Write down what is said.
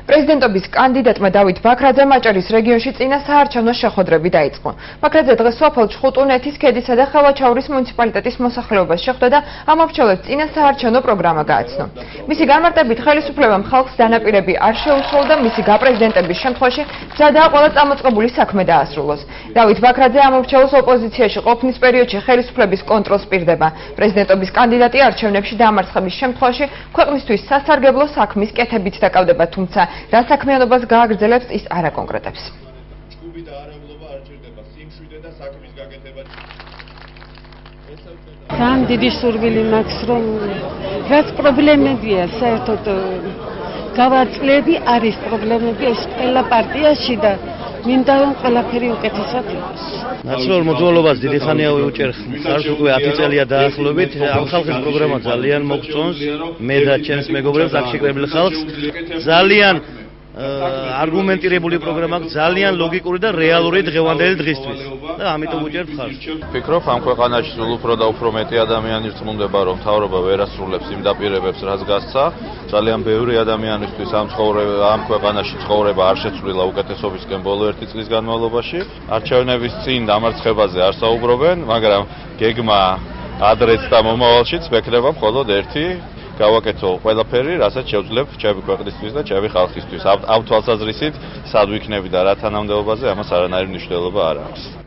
პრეზიდენტობის კანდიდატმა დავით ბაქრაძემ აჭარის რეგიონში წინა საარჩევნო შეხვედრები დაიწყო. ბაქრაძე დღეს სოფელ ჩხუტუნეთის ქედისა და ხელვაჩაურის მუნიციპალიტეტის მოსახლეობას შეხვდა და ამ მრჩევლებს წინა საარჩევნო პროგრამა გააცნო. მისი განმარტებით ხელისუფლებამ ხალხს დანაპირები არ შეუსრულა და მისი გაპრეზიდენტების შემთხვევაში მზადაა ყველა წამოწყებული საქმე დაასრულოს. დავით ბაქრაძე ამ მრჩევლს ოპოზიციაში ყოფნის პერიოდში ხელისუფლების კონტროლს პირდება. პრეზიდენტობის კანდიდატი არჩევნებში დამარცხების შემთხვევაში ქვეყნისთვის სასარგებლო საქმის კეთებით დაკავდება, თუმცა რა საქმიანობას გააგრძელებს ის არ აკონკრეტებს. ჯგუფი და არაღლობა არ ჭირდება სიმშვიდე და საქმის გაკეთება. ძალიან დიდი სურვილი მაქვს, რომ რაც პრობლემებია საერთოდ გავაძლევი, არის პრობლემები ეს ყველა პარტიაში და მინდა რომ ყველაფერი უკეთესად იყოს. ნაცნობ მოძრაობას დიდი ხანია უჭერ ხარს უკვე 10 წელია დაახლოებით. ამ ხალხის პროგრამა ძალიან მოგწონს. მე და ჩემს მეგობრებს აქ შეკრებილ ხალხს ძალიან არგუმენტირებული პროგრამა აქვს, ძალიან ლოგიკური და რეალური დღევანდელი დღისთვის და ამიტომ უჭერთ ხარს. ვფიქრობ, ამ ქვეყანაში სულ უფრო და უფრო მეტი ადამიანი რწმუნდება, რომ მთავრობა ვერ ასრულებს იმ დაპირებებს, რაც გასცა. ძალიან ბევრი ადამიანისთვის ამ ქვეყანაში ცხოვრება არ შეცვლილა უკეთესობისკენ ბოლო 1 წლის განმავლობაში. არჩევნების წინ დამარცხებაზე არ საუბრობენ, მაგრამ გეგმა ადრეც და მომავალშიც მექნება მხოლოდ ერთი გავაკეთო ყველაფერი, რასაც შევძლებ ჩემი ქვეყნისთვის და ჩემი ხალხისთვის. ამ თვალსაზრისით სად ვიქნები და რა თანამდებობაზე ამას არანაირი მნიშვნელობა არ აქვს.